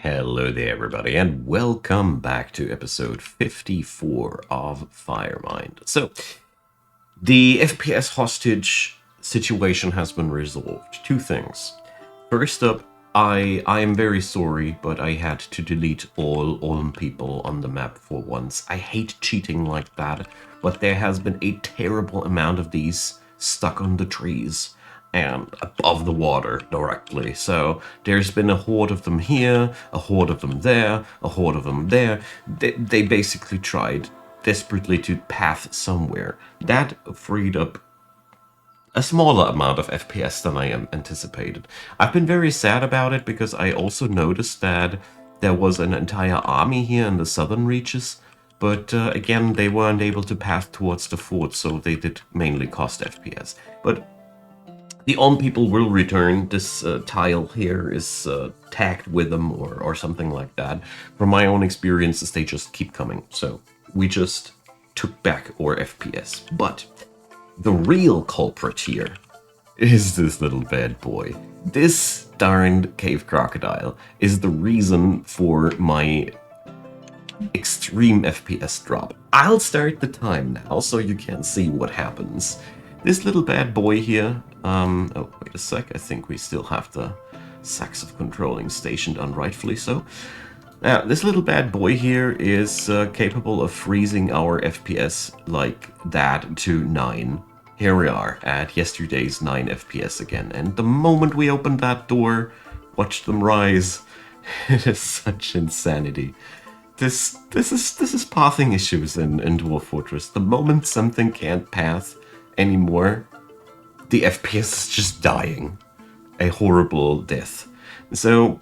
Hello there, everybody, and welcome back to episode 54 of Firemind. So, the FPS hostage situation has been resolved. Two things. First up, I am very sorry, but I had to delete all Ulm people on the map for once. I hate cheating like that, but there has been a terrible amount of these stuck on the trees and above the water directly. So there's been a horde of them here, a horde of them there, a horde of them there. They basically tried desperately to path somewhere. That freed up a smaller amount of FPS than I anticipated. I've been very sad about it because I also noticed that there was an entire army here in the southern reaches, but again, they weren't able to path towards the fort, so they did mainly cost FPS. But the on people will return. This tile here is tagged with them or something like that. From my own experiences, they just keep coming. So we just took back our FPS. But the real culprit here is this little bad boy. This darned cave crocodile is the reason for my extreme FPS drop. I'll start the time now so you can see what happens. This little bad boy here, oh wait a sec, I think we still have the sacks of controlling stationed unrightfully so. Now, this little bad boy here is capable of freezing our FPS like that to 9. Here we are at yesterday's 9 FPS again, and the moment we open that door, watch them rise. It is such insanity. This is pathing issues in Dwarf Fortress. The moment something can't path anymore, the FPS is just dying. A horrible death. So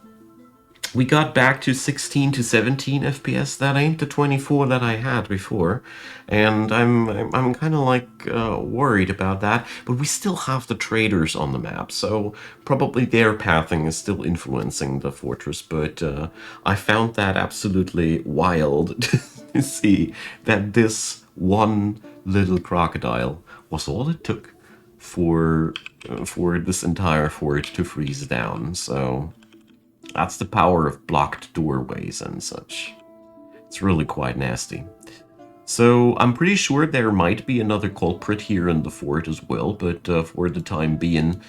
we got back to 16 to 17 FPS. That ain't the 24 that I had before, and I'm kind of like worried about that. But we still have the traders on the map, so probably their pathing is still influencing the fortress. But I found that absolutely wild to see that this one little crocodile was all it took for this entire fort to freeze down. So that's the power of blocked doorways and such. It's really quite nasty. So I'm pretty sure there might be another culprit here in the fort as well, but for the time being,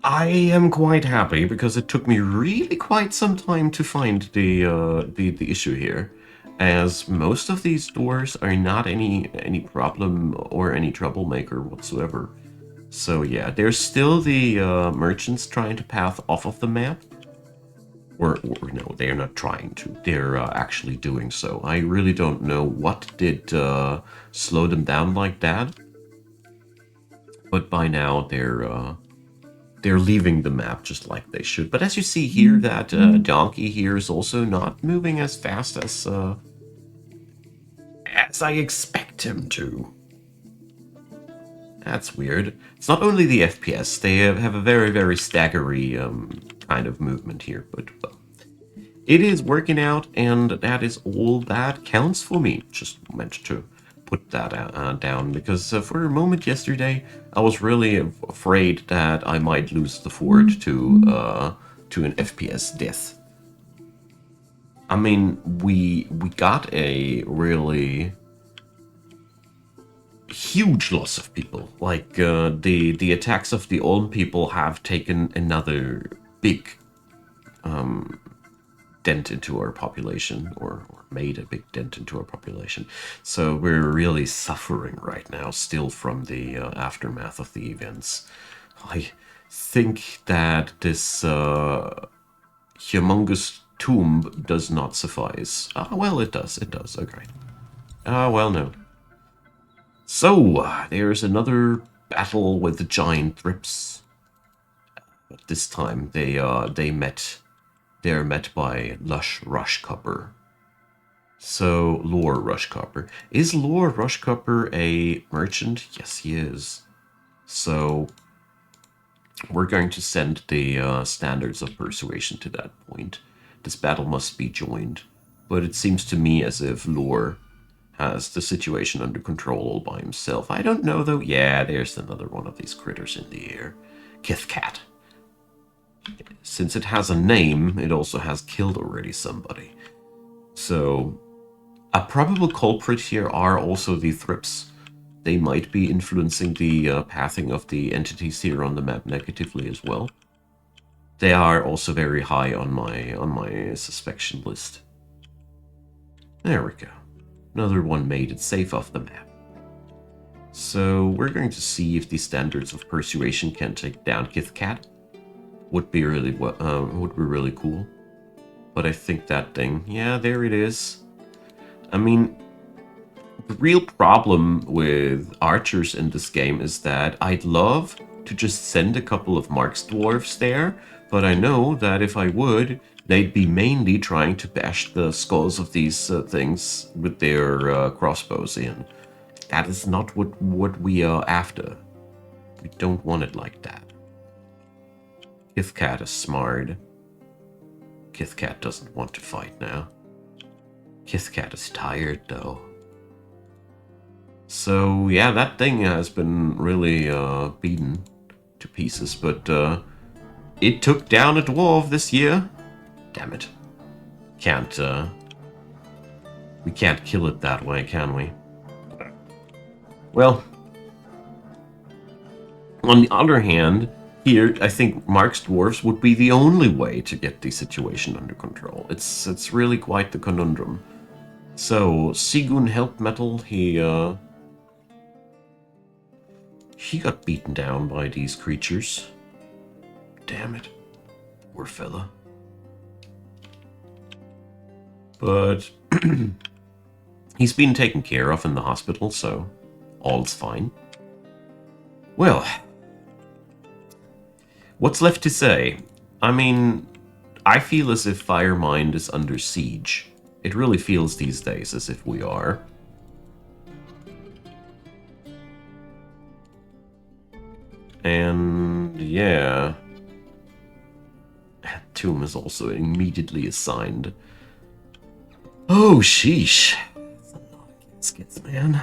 I am quite happy because it took me really quite some time to find the issue here, as most of these doors are not any problem or any troublemaker whatsoever. So yeah, there's still the merchants trying to path off of the map. Or no, they're not trying to. They're actually doing so. I really don't know what did slow them down like that. But by now, they're leaving the map just like they should. But as you see here, that donkey here is also not moving as fast as I expect him to. That's weird. It's not only the FPS, they have a very, very staggery kind of movement here, but well, it is working out, and that is all that counts for me. Just meant to put that down, because for a moment yesterday, I was really afraid that I might lose the fort to an FPS death. I mean, we got a really huge loss of people. Like the attacks of the old people have taken another big dent into our population, or made a big dent into our population. So we're really suffering right now, still from the aftermath of the events. I think that this humongous tomb does not suffice. Ah, well, it does. It does. Okay. Ah, well, no. So, there's another battle with the giant thrips. But this time they're met by Lush Rushcupper. So, Lore Rushcupper. Is Lore Rushcupper a merchant? Yes, he is. So, we're going to send the standards of persuasion to that point. This battle must be joined. But it seems to me as if Lore has the situation under control all by himself. I don't know though. Yeah, there's another one of these critters in the air. Kithcat. Since it has a name, it also has killed already somebody. So, a probable culprit here are also the thrips. They might be influencing the pathing of the entities here on the map negatively as well. They are also very high on my suspicion list. There we go. Another one made it safe off the map. So we're going to see if the standards of persuasion can take down Kithcat. Would be really cool. But I think that thing, yeah, there it is. I mean, the real problem with archers in this game is that I'd love to just send a couple of Marks dwarves there, but I know that if I would, they'd be mainly trying to bash the skulls of these things with their crossbows in. That is not what we are after. We don't want it like that. Kithcat is smart. Kithcat doesn't want to fight now. Kithcat is tired, though. So, yeah, that thing has been really beaten to pieces, but it took down a dwarf this year. Damn it. We can't kill it that way, can we? Well, on the other hand, here, I think Mark's dwarves would be the only way to get the situation under control. It's really quite the conundrum. So, Sigun helped Metal, he got beaten down by these creatures. Damn it. Poor fella. But he's been taken care of in the hospital, so all's fine. Well, what's left to say? I mean, I feel as if Firemind is under siege. It really feels these days as if we are. And yeah, Tomb is also immediately assigned. Oh, sheesh. That's a lot of caskets, man.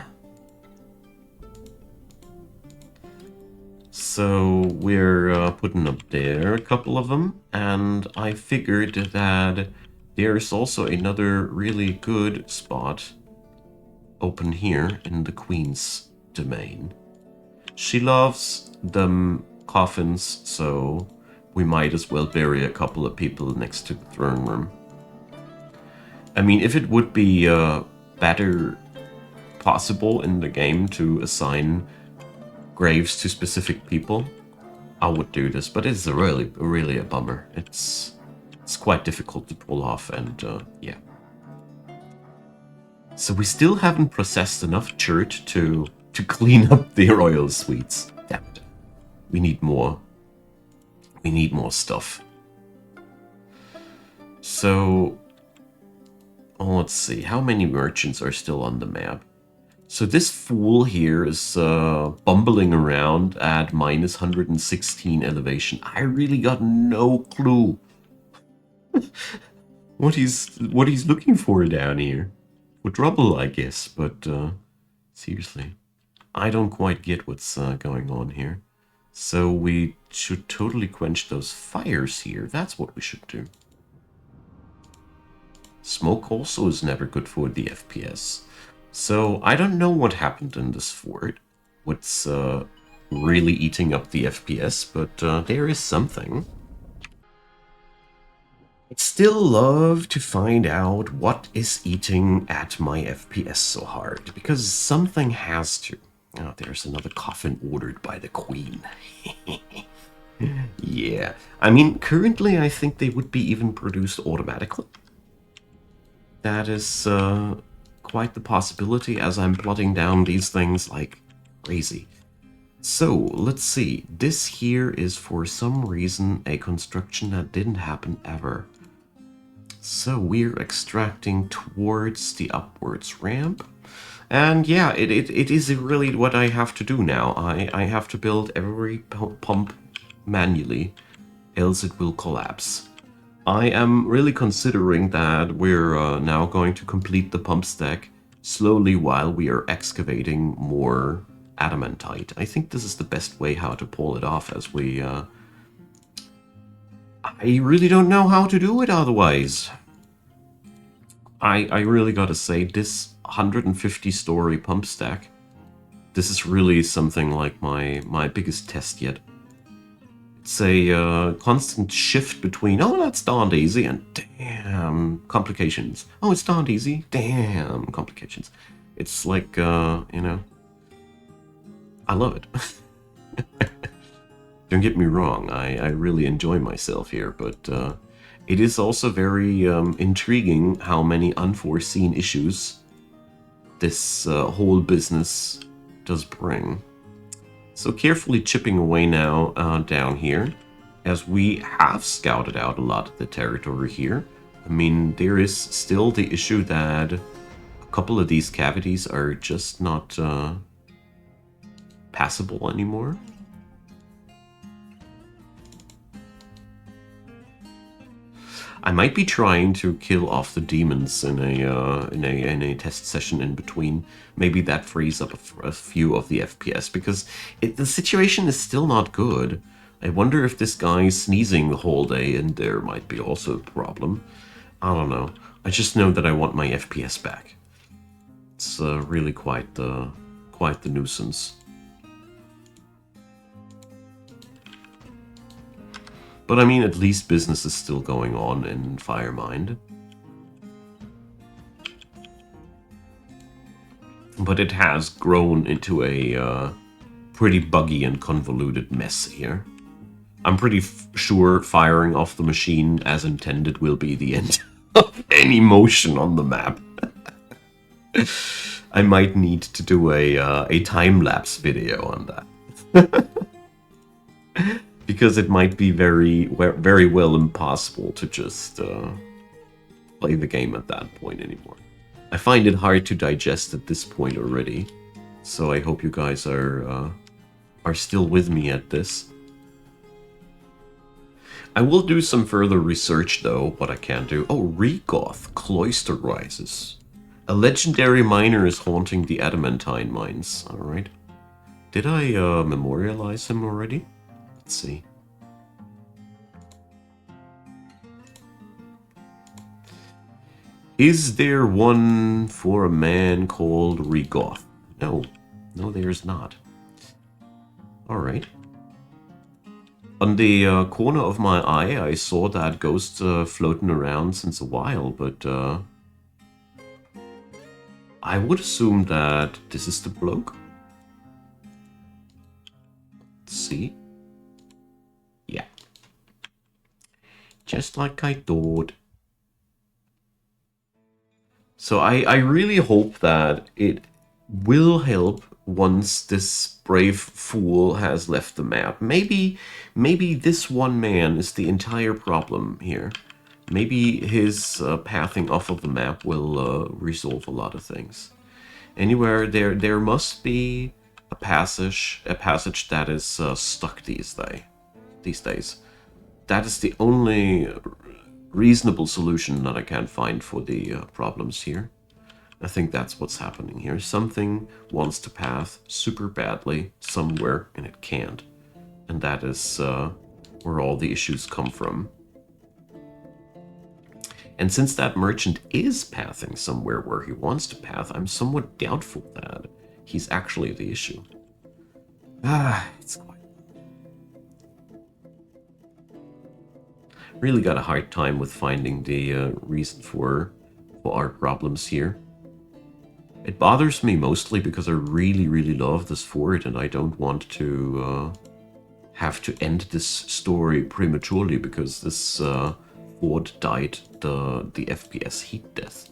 So we're putting up there a couple of them, and I figured that there's also another really good spot open here in the Queen's domain. She loves them coffins, so we might as well bury a couple of people next to the throne room. I mean, if it would be better possible in the game to assign graves to specific people, I would do this, but it's really a bummer. It's quite difficult to pull off, and yeah. So we still haven't processed enough chert to clean up the royal suites. Damn it. We need more. We need more stuff. So, let's see. How many merchants are still on the map? So this fool here is bumbling around at minus 116 elevation. I really got no clue what he's looking for down here. For trouble, I guess, but seriously. I don't quite get what's going on here. So we should totally quench those fires here. That's what we should do. Smoke also is never good for the FPS. So I don't know what happened in this fort. What's really eating up the FPS, but there is something. I'd still love to find out what is eating at my FPS so hard, because something has to. Oh, there's another coffin ordered by the Queen. Yeah. I mean, currently I think they would be even produced automatically. That is quite the possibility as I'm plotting down these things like crazy. So, let's see. This here is for some reason a construction that didn't happen ever. So we're extracting towards the upwards ramp. And yeah, it is really what I have to do now. I have to build every pump manually, else it will collapse. I am really considering that we're now going to complete the pump stack slowly while we are excavating more adamantite. I think this is the best way how to pull it off as we I really don't know how to do it otherwise. I really gotta say, this 150-story pump stack, this is really something like my biggest test yet. It's a constant shift between, oh, that's darned easy, and damn, complications. Oh, it's darned easy, damn, complications. It's like, you know, I love it. Don't get me wrong, I really enjoy myself here, but it is also very intriguing how many unforeseen issues this whole business does bring. So carefully chipping away now down here, as we have scouted out a lot of the territory here. I mean, there is still the issue that a couple of these cavities are just not passable anymore. I might be trying to kill off the demons in a test session in between. Maybe that frees up a few of the FPS, because the situation is still not good. I wonder if this guy's sneezing the whole day, and there might be also a problem. I don't know. I just know that I want my FPS back. It's really quite the nuisance. But I mean, at least business is still going on in Firemind. But it has grown into a pretty buggy and convoluted mess here. I'm pretty sure firing off the machine as intended will be the end of any motion on the map. I might need to do a time-lapse video on that. Because it might be very well impossible to just play the game at that point anymore. I find it hard to digest at this point already, so I hope you guys are still with me at this. I will do some further research though, what I can do. Oh, Regoth Cloister rises. A legendary miner is haunting the adamantine mines. Alright. Did I memorialize him already? Let's see. Is there one for a man called Regoth? No. No, there's not. Alright. On the corner of my eye, I saw that ghost floating around since a while, but I would assume that this is the bloke. Let's see. Yeah. Just like I thought. So I really hope that it will help once this brave fool has left the map. Maybe this one man is the entire problem here. Maybe his pathing off of the map will resolve a lot of things. Anywhere there must be a passage that is stuck these days. That is the only reasonable solution that I can find for the problems here. I think that's what's happening here. Something wants to path super badly somewhere and it can't. And that is where all the issues come from. And since that merchant is pathing somewhere where he wants to path, I'm somewhat doubtful that he's actually the issue. It's quite... Really got a hard time with finding the reason for our problems here. It bothers me mostly because I really love this fort and I don't want to have to end this story prematurely because this fort died the FPS heat death.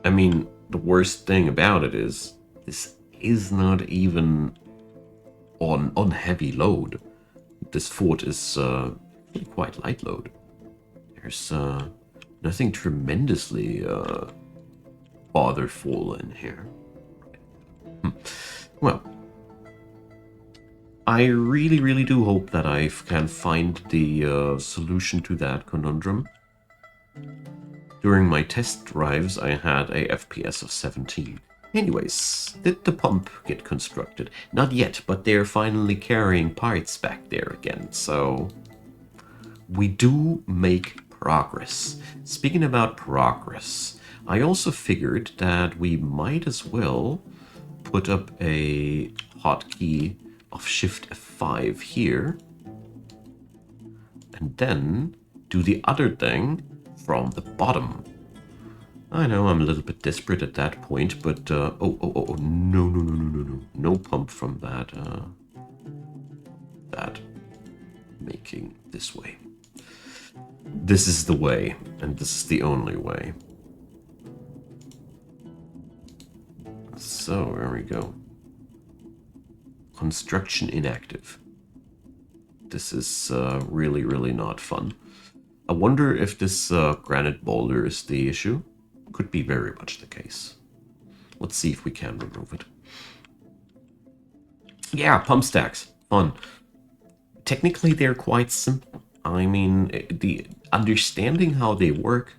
I mean, the worst thing about it is this is not even on heavy load. This fort is quite light load. There's nothing tremendously botherful in here. Well, I really do hope that I can find the solution to that conundrum. During my test drives, I had a FPS of 17. Anyways, did the pump get constructed? Not yet, but they're finally carrying parts back there again, so... we do make progress. Speaking about progress, I also figured that we might as well put up a hotkey of Shift F5 here, and then do the other thing from the bottom. I know I'm a little bit desperate at that point, but oh, no pump from that, that making this way. This is the way, and this is the only way. So, there we go. Construction inactive. This is really, really not fun. I wonder if this granite boulder is the issue. Could be very much the case. Let's see if we can remove it. Yeah, pump stacks. Fun. Technically, they're quite simple. I mean, the understanding how they work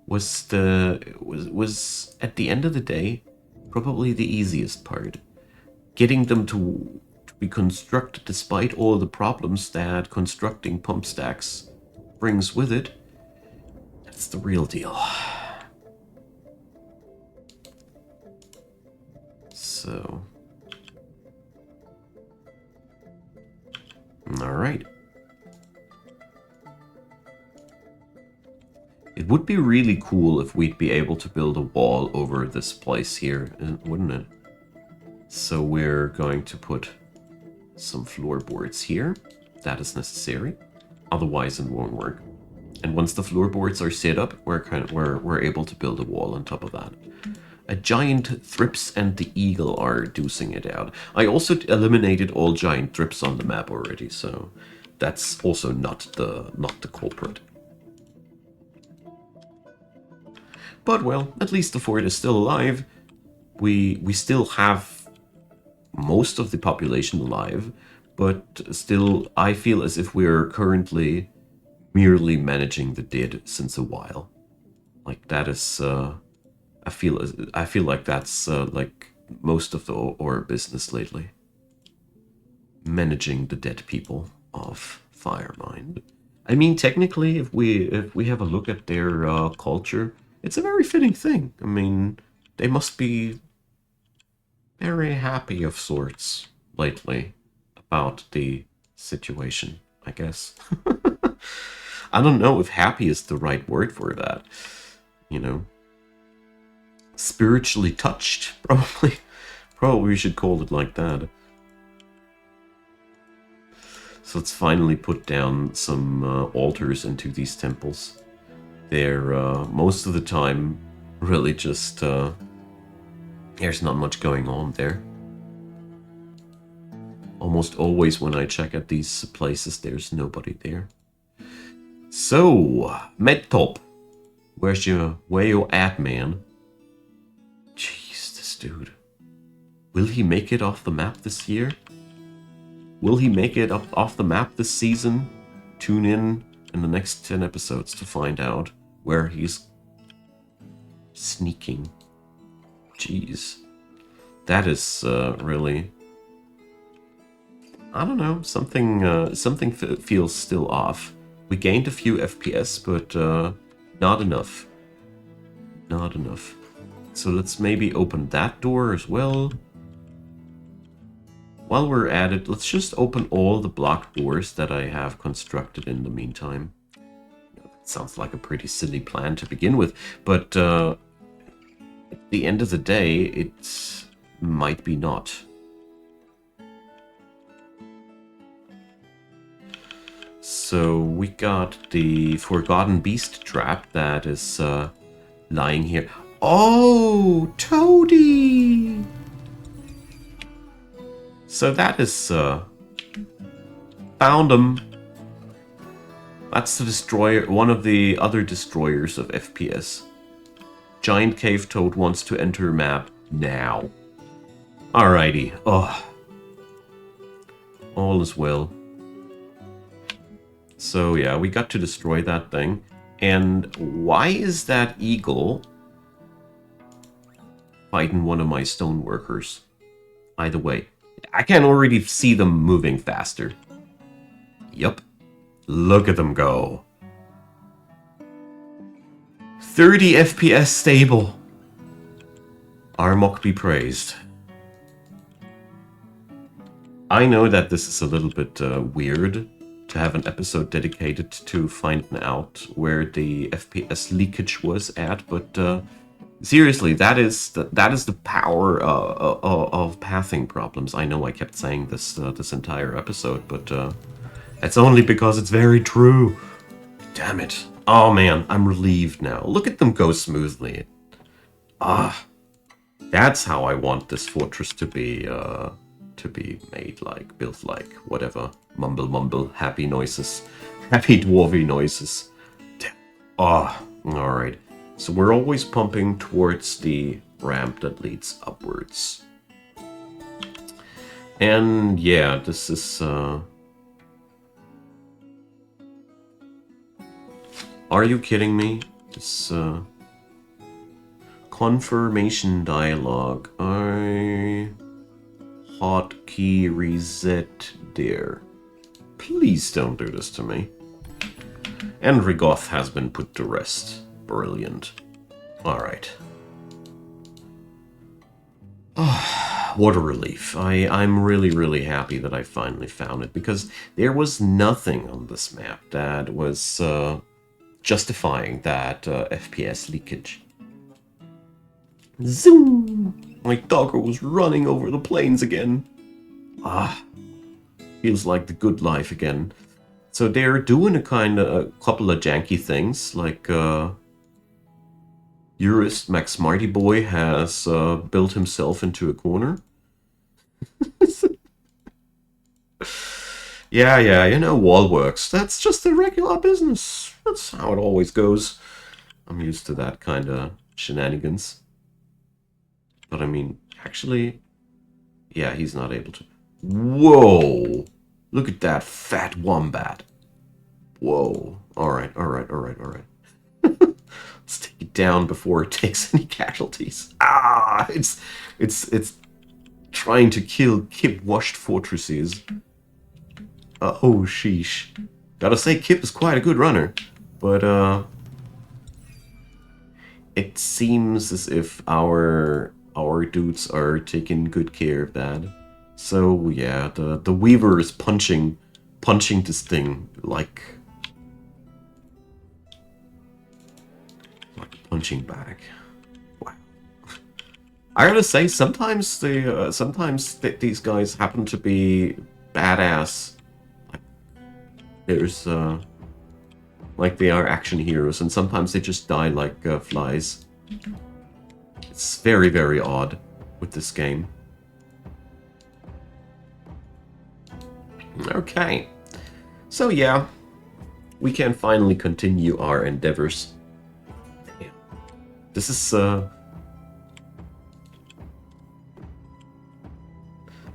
was at the end of the day probably the easiest part. Getting them to be constructed despite all the problems that constructing pump stacks brings with it, that's the real deal. So, all right. It would be really cool if we'd be able to build a wall over this place here, wouldn't it? So we're going to put some floorboards here. That is necessary. Otherwise it won't work. And once the floorboards are set up, we're able to build a wall on top of that. A giant thrips and the eagle are deucing it out. I also eliminated all giant thrips on the map already, so that's also not the culprit. But well, at least the fort is still alive. We still have most of the population alive, but still I feel as if we're currently merely managing the dead since a while. Like that is I feel like that's like most of our business lately. Managing the dead people of Firemind. I mean, technically, if we have a look at their culture, it's a very fitting thing. I mean, they must be very happy of sorts lately about the situation, I guess. I don't know if happy is the right word for that, you know. Spiritually touched, probably. Probably we should call it like that. So let's finally put down some altars into these temples. They're most of the time really just there's not much going on there. Almost always when I check at these places, there's nobody there. So, Medtop, where you at, man? Jeez, this dude. Will he make it off the map this year? Will he make it off the map this season? Tune in the next 10 episodes to find out where he's sneaking. Jeez. That is really... I don't know, something feels still off. We gained a few FPS, but not enough. Not enough. So let's maybe open that door as well. While we're at it, let's just open all the block doors that I have constructed in the meantime. That sounds like a pretty silly plan to begin with, but at the end of the day, it might be not. So we got the Forgotten Beast trap that is lying here. Oh, Toady! So that is found him. That's the destroyer, one of the other destroyers of FPS. Giant cave toad wants to enter map now. Alrighty. Oh, all is well. So yeah, we got to destroy that thing. And why is that eagle fighting one of my stone workers? Either way, I can already see them moving faster. Yup. Look at them go. 30 FPS stable. Armok be praised. I know that this is a little bit weird to have an episode dedicated to finding out where the FPS leakage was at, but seriously, that is the power of pathing problems. I know I kept saying this this entire episode, but it's only because it's very true. Damn it! Oh man, I'm relieved now. Look at them go smoothly. Ah, that's how I want this fortress to be made, like, built like, whatever. Mumble mumble, happy noises. Happy dwarvy noises. Ah, alright. So we're always pumping towards the ramp that leads upwards. And yeah, this is are you kidding me? This confirmation dialogue. Hotkey reset there. Please don't do this to me. And Rigoth has been put to rest. Brilliant. Alright. Oh, what a relief. I'm really happy that I finally found it, because there was nothing on this map that was justifying that FPS leakage. Zoom! My dogger was running over the plains again. Ah, feels like the good life again. So they're doing a couple of janky things, like Eurist Max Smarty Boy has built himself into a corner. Yeah, you know, wall works. That's just the regular business. That's how it always goes. I'm used to that kind of shenanigans. But I mean, actually, yeah, he's not able to. Whoa! Look at that fat wombat. Whoa. Alright. Let's take it down before it takes any casualties. Ah! It's trying to kill Kip-washed fortresses. Oh, sheesh. Gotta say, Kip is quite a good runner. But, it seems as if our dudes are taking good care of that. So yeah, the Weaver is punching this thing like punching bag. Wow. I gotta say, sometimes these guys happen to be badass. Like, there's like they are action heroes, and sometimes they just die like flies. It's very odd with this game. Okay, so yeah, we can finally continue our endeavors. Damn. This is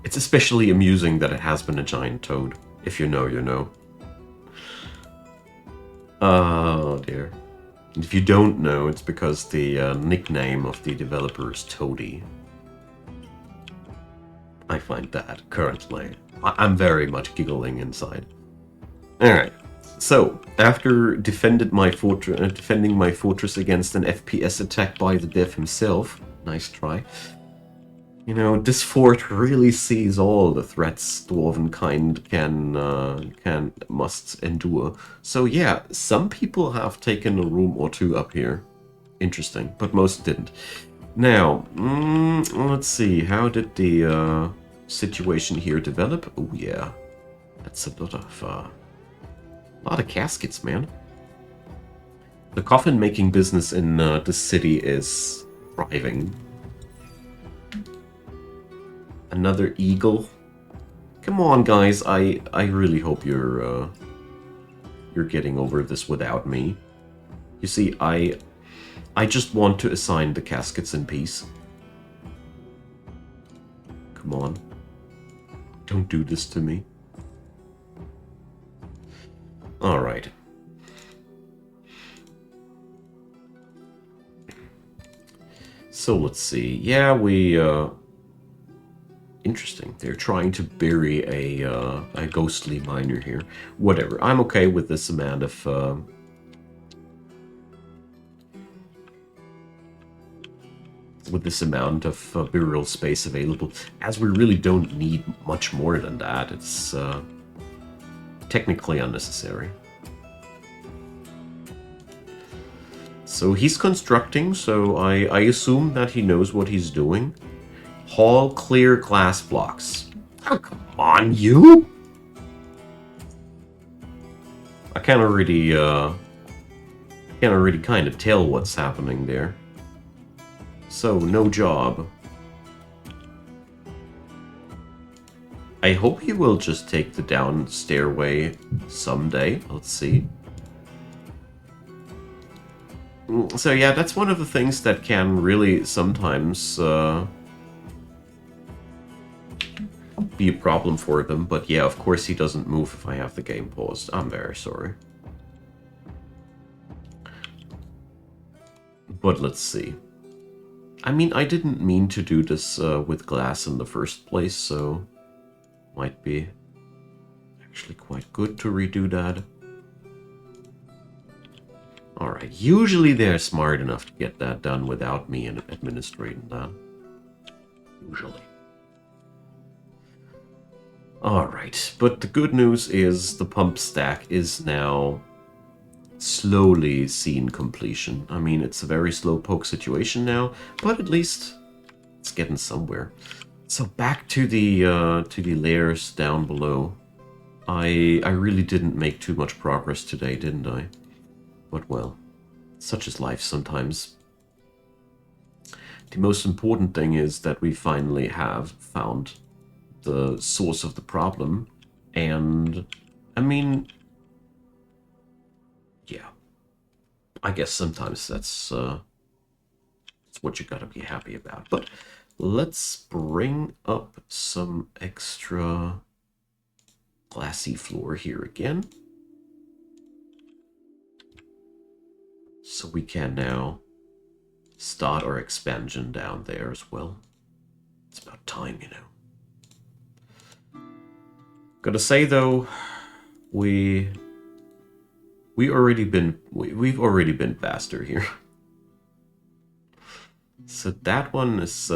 it's especially amusing that it has been a giant toad. If you know, you know. Oh dear. And if you don't know, it's because the nickname of the developer is Toady. I find that currently. I'm very much giggling inside. Alright, so after defending my fortress against an FPS attack by the dev himself, nice try. You know, this fort really sees all the threats Dwarvenkind must endure. So yeah, some people have taken a room or two up here. Interesting, but most didn't. Now, let's see, how did the situation here develop? Oh yeah, that's a lot of caskets, man. The coffin making business in the city is thriving. Another eagle. Come on, guys. I really hope you're getting over this without me. You see, I just want to assign the caskets in peace. Come on. Don't do this to me. Alright. So let's see. Yeah, Interesting. They're trying to bury a ghostly miner here. Whatever. I'm okay with this amount of burial space available, as we really don't need much more than that. It's technically unnecessary. So he's constructing, so I assume that he knows what he's doing. Haul clear glass blocks. Oh, come on, you! I can't already kind of tell what's happening there. So, no job. I hope he will just take the down stairway someday. Let's see. So yeah, that's one of the things that can really sometimes be a problem for them. But yeah, of course he doesn't move if I have the game paused. I'm very sorry. But let's see. I mean, I didn't mean to do this with glass in the first place, so might be actually quite good to redo that. Alright, usually they're smart enough to get that done without me administrating that. Usually. Alright, but the good news is the pump stack is now slowly seeing completion. I mean, it's a very slow poke situation now, but at least it's getting somewhere. So back to the layers down below. I really didn't make too much progress today, didn't I? But well, such is life sometimes. The most important thing is that we finally have found the source of the problem. And, I mean, yeah. I guess sometimes that's what you gotta be happy about. But let's bring up some extra glassy floor here again. So we can now start our expansion down there as well. It's about time, you know. Gotta say though, we've already been faster here. So that one is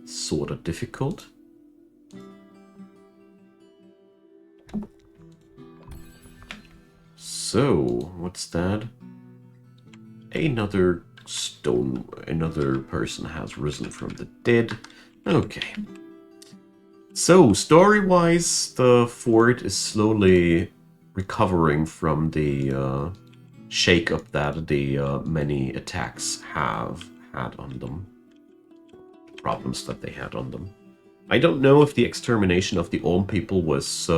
sort of difficult. So, what's that? Another person has risen from the dead. Okay. So, story-wise, the fort is slowly recovering from the shake-up that the many attacks have had on them. Problems that they had on them. I don't know if the extermination of the Olm people was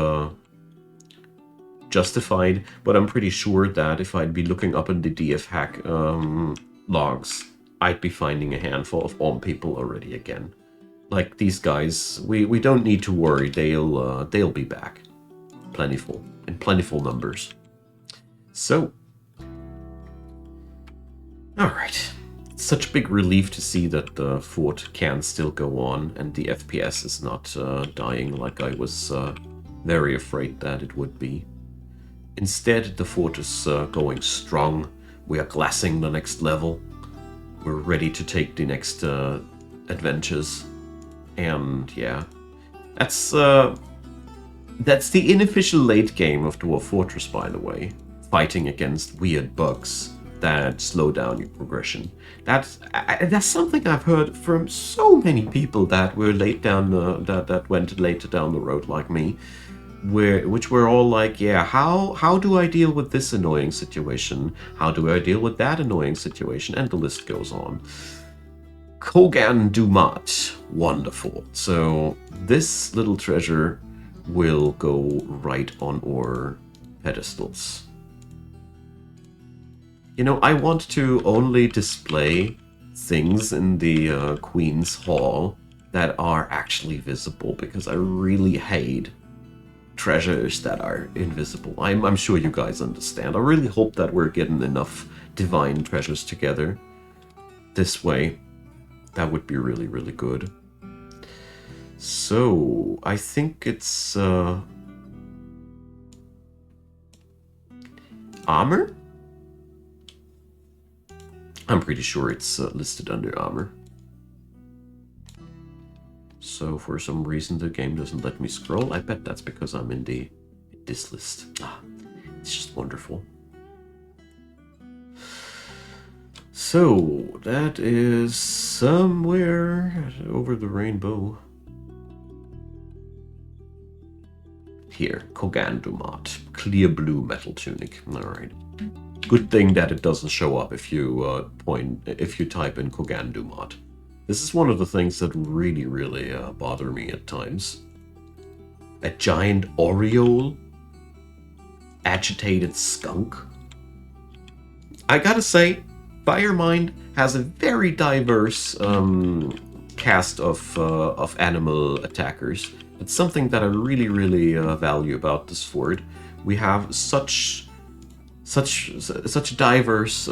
justified, but I'm pretty sure that if I'd be looking up in the DF hack logs, I'd be finding a handful of Olm people already again. Like these guys, we don't need to worry. They'll be back, in plentiful numbers. So, all right. It's such a big relief to see that the fort can still go on and the FPS is not dying like I was very afraid that it would be. Instead, the fort is going strong. We are glassing the next level. We're ready to take the next adventures. And yeah, that's the unofficial late game of Dwarf Fortress, by the way. Fighting against weird bugs that slow down your progression. That's something I've heard from so many people that were that went later down the road like me, which were all like, yeah, how do I deal with this annoying situation? How do I deal with that annoying situation? And the list goes on. Kogan Dumat. Wonderful. So this little treasure will go right on our pedestals. You know, I want to only display things in the Queen's Hall that are actually visible, because I really hate treasures that are invisible. I'm sure you guys understand. I really hope that we're getting enough divine treasures together this way That would be really, really good. So, I think it's armor? I'm pretty sure it's listed under armor. So for some reason the game doesn't let me scroll. I bet that's because I'm in this list. Ah, it's just wonderful. So that is somewhere over the rainbow. Here, Kogandumat, clear blue metal tunic. All right. Good thing that it doesn't show up if you type in Kogandumat. This is one of the things that really, really bother me at times. A giant aureole? Agitated skunk? I gotta say, Firemind has a very diverse cast of animal attackers. It's something that I really, really value about this fort. We have such diverse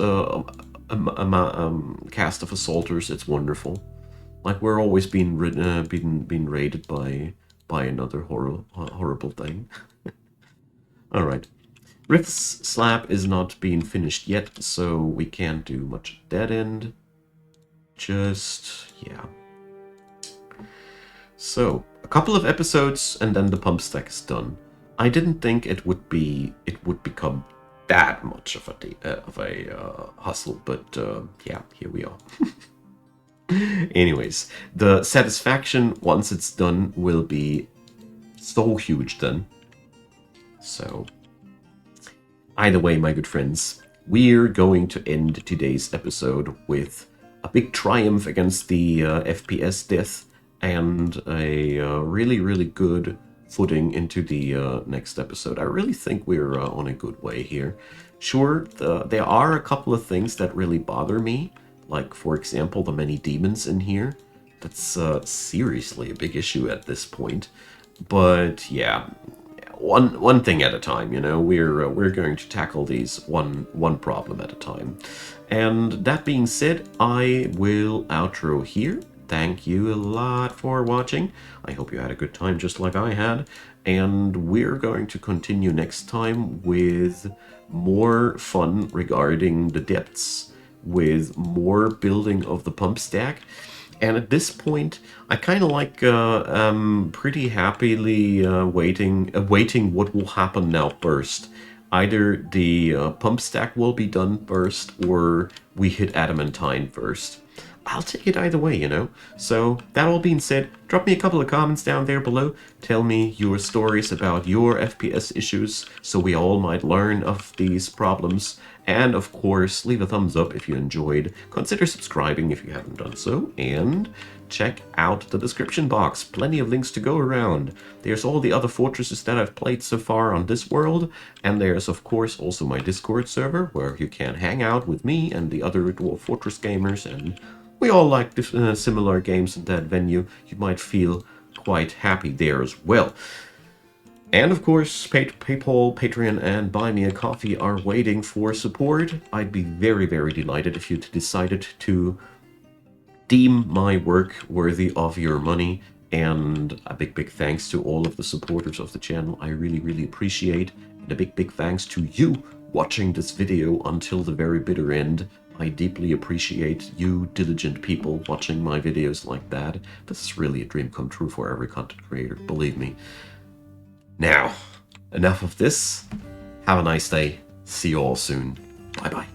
cast of assaulters. It's wonderful. Like we're always being raided by another horrible thing. All right, Rift's slab is not being finished yet, so we can't do much at that end. Just yeah. So a couple of episodes and then the pump stack is done. I didn't think it would become that much of a hustle, but yeah, here we are. Anyways, the satisfaction once it's done will be so huge then. So either way, my good friends, we're going to end today's episode with a big triumph against the FPS death and a really, really good footing into the next episode. I really think we're on a good way here. Sure, there are a couple of things that really bother me, like, for example, the many demons in here. That's seriously a big issue at this point. But yeah, one thing at a time, you know. We're going to tackle these one problem at a time. And that being said, I will outro here. Thank you a lot for watching. I hope you had a good time just like I had. And we're going to continue next time with more fun regarding the depths, with more building of the pump stack. And at this point, I kind of like pretty happily awaiting what will happen now first. Either the pump stack will be done first, or we hit adamantine first. I'll take it either way, you know. So, that all being said, drop me a couple of comments down there below. Tell me your stories about your FPS issues, so we all might learn of these problems. And, of course, leave a thumbs up if you enjoyed. Consider subscribing if you haven't done so. And check out the description box. Plenty of links to go around. There's all the other fortresses that I've played so far on this world. And there's, of course, also my Discord server, where you can hang out with me and the other Dwarf Fortress gamers, and we all like similar games in that venue. You might feel quite happy there as well. And of course, PayPal, Patreon, and Buy Me a Coffee are waiting for support. I'd be very, very delighted if you decided to deem my work worthy of your money. And a big, big thanks to all of the supporters of the channel. I really, really appreciate. And a big, big thanks to you watching this video until the very bitter end. I deeply appreciate you diligent people watching my videos like that. This is really a dream come true for every content creator, believe me. Now, enough of this. Have a nice day. See you all soon. Bye-bye.